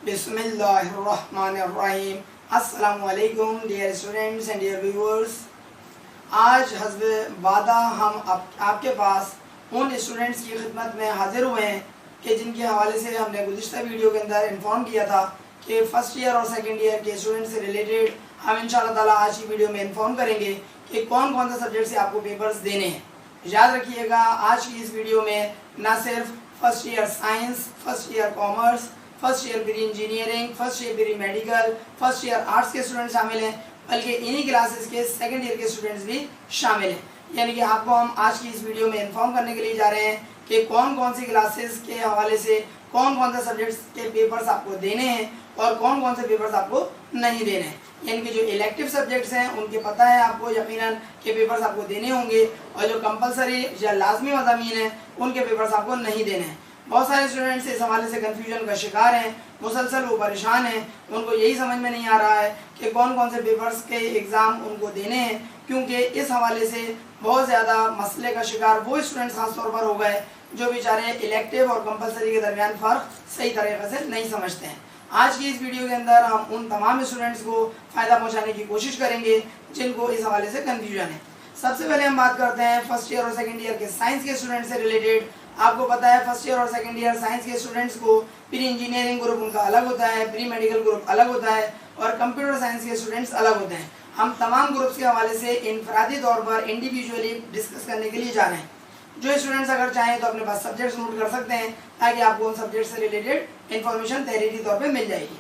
बिस्मिल्लाहिर्रहमानिर्रहीम। अस्सलामुअलैकुम dear students and dear viewers. आज हस्ब वादा हम आपके पास उन स्टूडेंट्स की खिदमत में हाजिर हुए हैं कि जिनके हवाले से हमने गुज़िश्ता वीडियो के अंदर इन्फॉर्म किया था कि फ़र्स्ट ईयर और सेकेंड ईयर के स्टूडेंट्स से रिलेटेड हम इंशाअल्लाह ताला आज की वीडियो में इन्फॉर्म करेंगे कि कौन कौन से सब्जेक्ट से आपको पेपर्स देने हैं। याद रखिएगा, आज की इस वीडियो में ना सिर्फ first year science, first year commerce, first year pre engineering, first year pre medical, first year arts के स्टूडेंट शामिल हैं, बल्कि इन्हीं क्लासेस के सेकंड ईयर के स्टूडेंट्स भी शामिल हैं। यानी कि आपको हम आज की इस वीडियो में इन्फॉर्म करने के लिए जा रहे हैं कि कौन कौन सी क्लासेस के हवाले से कौन कौन से सब्जेक्ट्स के पेपर्स आपको देने हैं और कौन कौन से पेपर्स आपको नहीं देने हैं। यानी कि जो इलेक्टिव सब्जेक्ट्स हैं उनके पता है आपको यकीनन के पेपर्स आपको देने होंगे, और जो कंपलसरी या लाजमी मज़ामीन हैं उनके पेपर्स आपको नहीं देने हैं। बहुत सारे स्टूडेंट्स इस हवाले से कन्फ्यूजन का शिकार हैं, मुसलसल वो परेशान हैं, उनको यही समझ में नहीं आ रहा है कि कौन कौन से पेपर्स के एग्ज़ाम उनको देने हैं, क्योंकि इस हवाले से बहुत ज़्यादा मसले का शिकार वो स्टूडेंट्स खास तौर पर हो गए जो बेचारे इलेक्टिव और कंपलसरी के दरमियान फ़र्क सही तरीके से नहीं समझते हैं। आज की इस वीडियो के अंदर हम उन तमाम स्टूडेंट्स को फ़ायदा पहुँचाने की कोशिश करेंगे जिनको इस हवाले से कन्फ्यूजन है। सबसे पहले हम बात करते हैं फर्स्ट ईयर और सेकेंड ईयर के साइंस के स्टूडेंट्स से रिलेटेड। आपको पता है फर्स्ट ईयर और सेकेंड ईयर साइंस के स्टूडेंट्स को प्री इंजीनियरिंग ग्रुप उनका अलग होता है, प्री मेडिकल ग्रुप अलग होता है और कंप्यूटर साइंस के स्टूडेंट्स अलग होते हैं। हम तमाम ग्रुप्स के हवाले से इनफरादी तौर पर इंडिविजुअली डिस्कस करने के लिए जा रहे हैं। जो स्टूडेंट्स अगर चाहें तो अपने पास सब्जेक्ट्स नोट कर सकते हैं ताकि आपको उन सब्जेक्ट से रिलेटेड इन्फॉर्मेशन तहरीरी तौर पर मिल जाएगी।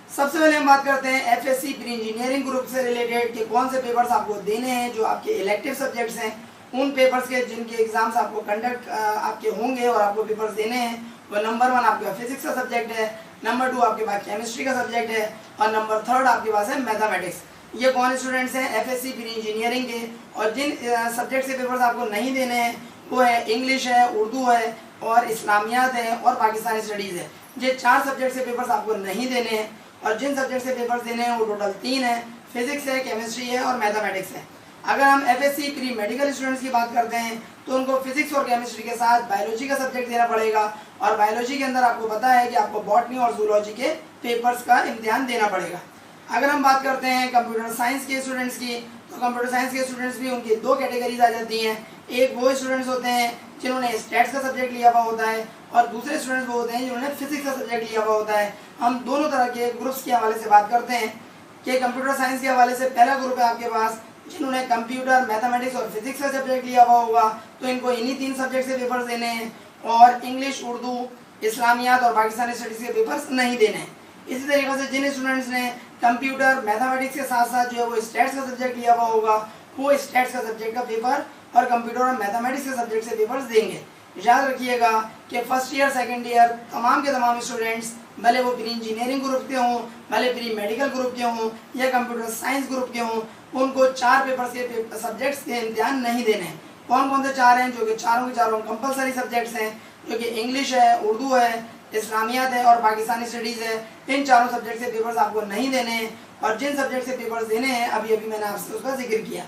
सबसे पहले हम बात करते हैं एफएससी प्री इंजीनियरिंग ग्रुप से रिलेटेड कि कौन से पेपर्स आपको देने हैं जो आपके इलेक्टिव सब्जेक्ट्स हैं। उन पेपर्स के जिनके एग्जाम्स आपको कंडक्ट आपके होंगे और आपको पेपर्स देने हैं वो नंबर 1 आपके फिजिक्स का सब्जेक्ट है, नंबर 2 आपके पास केमिस्ट्री का सब्जेक्ट है और नंबर 3 आपके पास है मैथमेटिक्स। ये कौन स्टूडेंट्स हैं? एफएससी प्री इंजीनियरिंग के। और जिन सब्जेक्ट से पेपर्स आपको नहीं देने हैं वो है इंग्लिश है, उर्दू है और इस्लामियात है और पाकिस्तानी स्टडीज़ है। ये 4 सब्जेक्ट से पेपर्स आपको नहीं देने हैं और जिन सब्जेक्ट से पेपर्स देने हैं वो टोटल 3 है, फिजिक्स है, केमिस्ट्री है और मैथमेटिक्स है। अगर हम एफएससी प्री मेडिकल स्टूडेंट्स की बात करते हैं तो उनको फिजिक्स और केमिस्ट्री के साथ बायोलॉजी का सब्जेक्ट देना पड़ेगा, और बायोलॉजी के अंदर आपको पता है कि आपको बॉटनी और जूलॉजी के पेपर्स का इम्तिहान देना पड़ेगा। अगर हम बात करते हैं कंप्यूटर साइंस के स्टूडेंट्स की तो कंप्यूटर साइंस के स्टूडेंट्स भी उनकी 2 कैटेगरीज आ जाती हैं। एक वो स्टूडेंट्स होते हैं जिन्होंने स्टैट्स का सब्जेक्ट लिया हुआ होता है और दूसरे स्टूडेंट्स वो होते हैं जिन्होंने फिजिक्स का सब्जेक्ट लिया हुआ होता है। हम दोनों तरह के ग्रुप्स के हवाले से बात करते हैं कि कंप्यूटर साइंस के हवाले से पहला ग्रुप है आपके पास जिन्होंने कंप्यूटर, मैथमेटिक्स और फिजिक्स का सब्जेक्ट लिया हुआ होगा, तो इनको इन्हीं 3 सब्जेक्ट से पेपर्स देने हैं और इंग्लिश, उर्दू, इस्लामियात और पाकिस्तानी स्टडीज़ के पेपर्स नहीं देने हैं। इसी तरीके से जिन स्टूडेंट्स ने कंप्यूटर, मैथमेटिक्स के साथ साथ जो है वो स्टैट्स का सब्जेक्ट लिया हुआ होगा वो स्टैट्स का सब्जेक्ट का पेपर और कंप्यूटर और मैथमेटिक्स के सब्जेक्ट से पेपर्स देंगे। याद रखिएगा कि फर्स्ट ईयर सेकेंड ईयर तमाम के तमाम स्टूडेंट्स भले वो प्री इंजीनियरिंग ग्रुप के हों, भले प्री मेडिकल ग्रुप के हों या कंप्यूटर साइंस ग्रुप के हों, उनको 4 पेपर्स के सब्जेक्ट्स के इम्तिहान नहीं देने हैं। कौन कौन से 4 हैं? जो कि चारों के चारों कंपलसरी सब्जेक्ट्स हैं, जो कि इंग्लिश है, उर्दू है, इस्लामियात है और पाकिस्तानी स्टडीज़ है। इन चारों सब्जेक्ट से पेपर्स आपको नहीं देने हैं और जिन सब्जेक्ट से पेपर्स देने हैं अभी मैंने आपसे उसका जिक्र किया।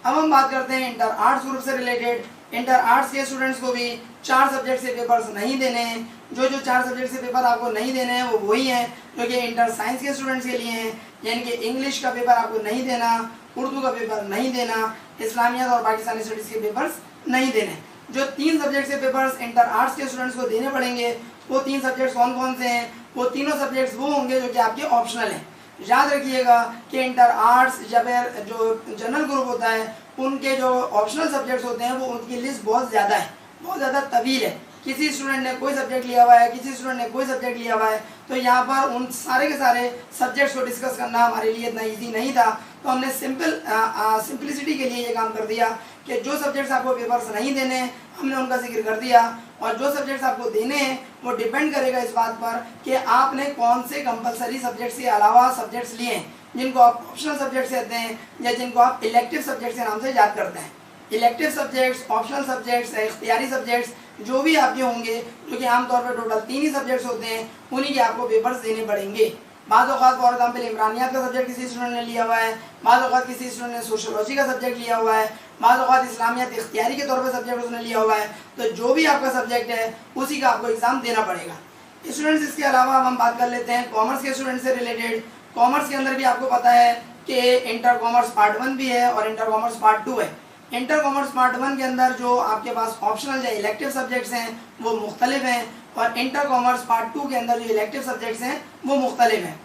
अब हम बात करते हैं इंटर आर्ट्स ग्रुप से रिलेटेड। इंटर आर्ट्स के स्टूडेंट्स को भी 4 सब्जेक्ट से पेपर्स नहीं देने हैं। जो 4 सब्जेक्ट से पेपर आपको नहीं देने हैं वो वही हैं जो कि इंटर साइंस के स्टूडेंट्स के लिए हैं। यानी कि इंग्लिश का पेपर आपको नहीं देना, उर्दू का पेपर नहीं देना, इस्लामियात और पाकिस्तानी स्टडीज़ के पेपर्स नहीं देने। जो 3 सब्जेक्ट से पेपर्स इंटर आर्ट्स के स्टूडेंट्स को देने पड़ेंगे वो 3 सब्जेक्ट्स कौन कौन से हैं? वो तीनों सब्जेक्ट्स वो होंगे जो कि आपके ऑप्शनल हैं। याद रखिएगा कि इंटर आर्ट्स या फिर जो जनरल ग्रुप होता है उनके जो ऑप्शनल सब्जेक्ट्स होते हैं वो उनकी लिस्ट बहुत ज़्यादा है, बहुत ज़्यादा तवील है। किसी स्टूडेंट ने कोई सब्जेक्ट लिया हुआ है, किसी स्टूडेंट ने कोई सब्जेक्ट लिया हुआ है, तो यहाँ पर उन सारे के सारे सब्जेक्ट्स को डिस्कस करना हमारे लिए इतना ईजी नहीं था। तो हमने सिंपलिसिटी के लिए ये काम कर दिया कि जो सब्जेक्ट्स आपको पेपर्स नहीं देने हैं हमने उनका जिक्र कर दिया, और जो सब्जेक्ट्स आपको देने हैं वो डिपेंड करेगा इस बात पर कि आपने कौन से कंपलसरी सब्जेक्ट्स के अलावा सब्जेक्ट्स लिए हैं जिनको आप ऑप्शनल सब्जेक्ट्स कहते हैं या जिनको आप इलेक्टिव सब्जेक्ट्स के नाम से याद करते हैं। इलेक्टिव सब्जेक्ट्स, ऑप्शनल सब्जेक्ट्स, इख्तियारी सब्जेक्ट्स जो भी आपके होंगे, जो कि आमतौर पर टोटल 3 ही सब्जेक्ट्स होते हैं, उन्हीं के आपको पेपर्स देने पड़ेंगे। बाद औक़ात फॉर एग्जाम्पल इमरानियात का सब्जेक्ट किसी स्टूडेंट ने लिया हुआ है, बाद औक़ात किसी स्टूडेंट ने सोशोलॉजी का सब्जेक्ट लिया हुआ है, बाद औक़ात इस्लामियात इख्तियारी के तौर पर सब्जेक्ट उसने लिया हुआ है, तो जो भी आपका सब्जेक्ट है उसी का आपको एग्ज़ाम देना पड़ेगा। स्टूडेंट्स इसके अलावा अब हम बात कर लेते हैं कॉमर्स के स्टूडेंट से रिलेटेड। कॉमर्स के अंदर भी आपको पता है कि इंटर कॉमर्स पार्ट 1 भी है और इंटर कॉमर्स पार्ट 2 है। इंटर कॉमर्स पार्ट 1 के अंदर जो आपके पास ऑप्शनल या इलेक्टिव सब्जेक्ट्स हैं वो मुख्तलिफ हैं और इंटर कॉमर्स पार्ट 2 के अंदर जो इलेक्टिव सब्जेक्ट्स हैं वो मुख्तलिफ हैं।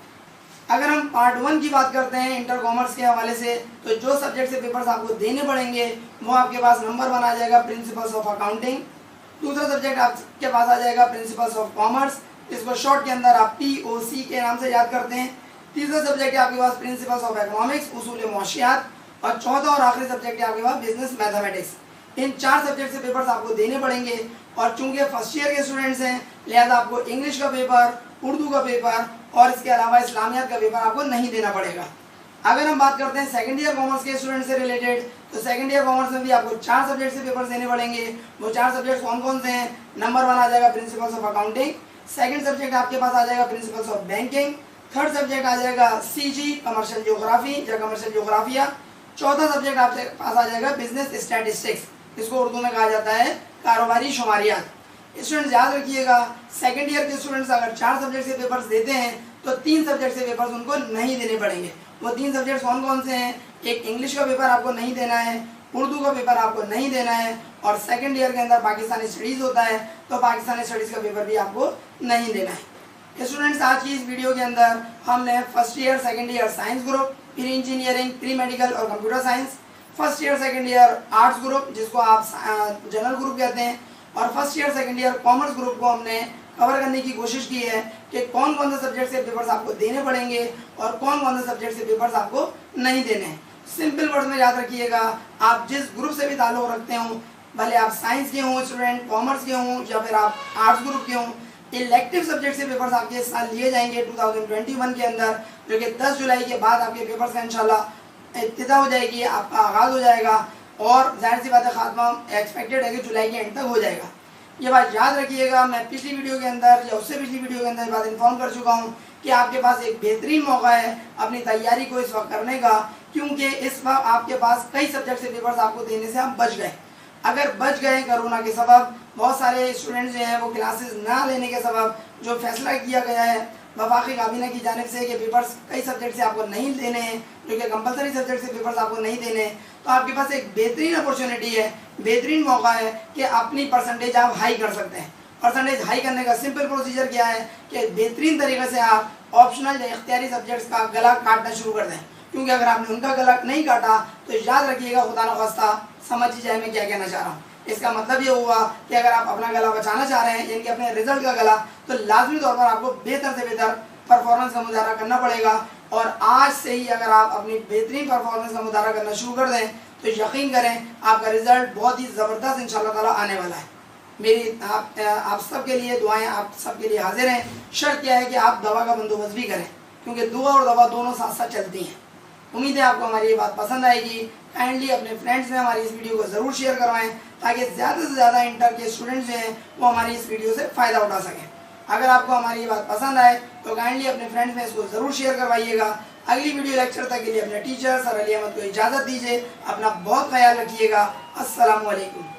अगर हम पार्ट 1 की बात करते हैं इंटर कॉमर्स के हवाले से, तो जो सब्जेक्ट से पेपर्स आपको देने पड़ेंगे वो आपके पास नंबर 1 आ जाएगा प्रिंसिपल्स ऑफ अकाउंटिंग। दूसरा सब्जेक्ट आपके पास आ जाएगा प्रिंसिपल्स ऑफ कॉमर्स, इसको शॉर्ट के अंदर आप POC के नाम से याद करते हैं। तीसरा सब्जेक्ट है आपके पास प्रिंसिपल्स ऑफ इकोनॉमिक्स, उसूल मौशियात, और चौथा और आखिरी सब्जेक्ट है आपके पास बिजनेस मैथमेटिक्स। इन 4 सब्जेक्ट से पेपर्स आपको देने पड़ेंगे और चूंकि फर्स्ट ईयर के स्टूडेंट्स हैं लिहाजा आपको इंग्लिश का पेपर, उर्दू का पेपर और इसके अलावा इस्लामियात का पेपर आपको नहीं देना पड़ेगा। अगर हम बात करते हैं सेकंड ईयर कॉमर्स के स्टूडेंट से रिलेटेड, तो सेकंड ईयर कॉमर्स में भी आपको 4 सब्जेक्ट से पेपर देने पड़ेंगे। वो 4 सब्जेक्ट कौन कौन से हैं? नंबर 1 आ जाएगा principles of accounting, second subject आपके पास आ जाएगा principles of banking, third subject आ जाएगा CG कमर्शियल ज्योग्राफी या कमर्शियल ज्योग्राफिया, चौथा सब्जेक्ट आपके पास आ जाएगा बिजनेस स्टैटिस्टिक्स, इसको उर्दू में कहा जाता है कारोबारी शुमारियात। स्टूडेंट्स याद रखिएगा, सेकंड ईयर के स्टूडेंट्स अगर 4 सब्जेक्ट से पेपर्स देते हैं तो 3 सब्जेक्ट से पेपर्स उनको नहीं देने पड़ेंगे। वो 3 सब्जेक्ट कौन कौन से हैं? एक इंग्लिश का पेपर आपको नहीं देना है, उर्दू का पेपर आपको नहीं देना है, और सेकंड ईयर के अंदर पाकिस्तानी स्टडीज़ होता है तो पाकिस्तानी स्टडीज़ का पेपर भी आपको नहीं देना है। स्टूडेंट्स आज की इस वीडियो के अंदर हमने first year second year science group, pre engineering, pre medical और computer science, first year second year arts group जिसको आप जनरल ग्रुप कहते हैं, और first year second year commerce group को हमने कवर करने की कोशिश की है कि कौन कौन से सब्जेक्ट से पेपर्स आपको देने पड़ेंगे और कौन कौन से सब्जेक्ट से पेपर्स आपको नहीं देने हैं। सिंपल वर्ड्स में याद रखिएगा, आप जिस ग्रुप से भी ताल्लुक़ रखते हो, भले आप साइंस के हों स्टूडेंट, कॉमर्स के हों या फिर आप आर्ट्स ग्रुप के हों, इलेक्टिव सब्जेक्ट से पेपर्स आपके इस साल लिए जाएंगे 2021 के अंदर, जो कि 10 जुलाई के बाद आपके पेपर्स का इंशाल्लाह इब्तिदा हो जाएगी, आपका आगाज़ हो जाएगा और जाहिर सी बात है खात्मा एक्सपेक्टेड है कि जुलाई के एंड तक हो जाएगा। ये बात याद रखिएगा। मैं पिछली वीडियो के अंदर या उससे पिछली वीडियो के अंदर बात इन्फॉर्म कर चुका हूँ कि आपके पास एक बेहतरीन मौका है अपनी तैयारी को इस वक्त करने का, क्योंकि इस वक्त आपके पास कई सब्जेक्ट से पेपर्स आपको देने से आप बच गए। अगर बच गए कोरोना के सबब, बहुत सारे स्टूडेंट्स जो हैं वो क्लासेस ना लेने के सबब जो फैसला किया गया है वफाकी काबीना की जानिब से कि पेपर्स कई सब्जेक्ट से आपको नहीं देने हैं, जो कि कंपलसरी सब्जेक्ट से पेपर्स आपको नहीं देने हैं, तो आपके पास एक बेहतरीन अपॉर्चुनिटी है, बेहतरीन मौका है कि अपनी परसेंटेज आप हाई कर सकते हैं। परसेंटेज हाई करने का सिंपल प्रोसीजर क्या है कि बेहतरीन तरीके से आप ऑप्शनल या इख्तियारी सब्जेक्ट्स का गला काटना शुरू कर दें, क्योंकि अगर आपने उनका गला नहीं काटा तो याद रखिएगा, खुदा न खास्ता समझ ही जाए मैं क्या कहना चाह रहा हूँ। इसका मतलब ये हुआ कि अगर आप अपना गला बचाना चाह रहे हैं, यानी कि अपने रिजल्ट का गला, तो लाजमी तौर पर आपको बेहतर से बेहतर परफॉर्मेंस का मुजाहरा करना पड़ेगा। और आज से ही अगर आप अपनी बेहतरीन परफॉर्मेंस का मुजाहरा करना शुरू कर दें तो यकीन करें आपका रिजल्ट बहुत ही ज़बरदस्त इंशाअल्लाह ताला आने वाला है। मेरी आप सब के लिए दुआएं आप सब के लिए हाजिर हैं। शर्त यह है कि आप दवा का बंदोबस्त भी करें, क्योंकि दुआ और दवा दोनों साथ साथ चलती हैं। उम्मीद है आपको हमारी ये बात पसंद आएगी। काइंडली अपने फ्रेंड्स में हमारी इस वीडियो को ज़रूर शेयर करवाएं ताकि ज़्यादा से ज़्यादा इंटर के स्टूडेंट्स जो हैं वो हमारी इस वीडियो से फ़ायदा उठा सकें। अगर आपको हमारी ये बात पसंद आए तो काइंडली अपने फ्रेंड्स में इसको ज़रूर शेयर करवाइएगा। अगली वीडियो लेक्चर तक के लिए अपने टीचर सर अली अहमद को इजाज़त दीजिए। अपना बहुत ख्याल रखिएगा। अस्सलामु अलैकुम।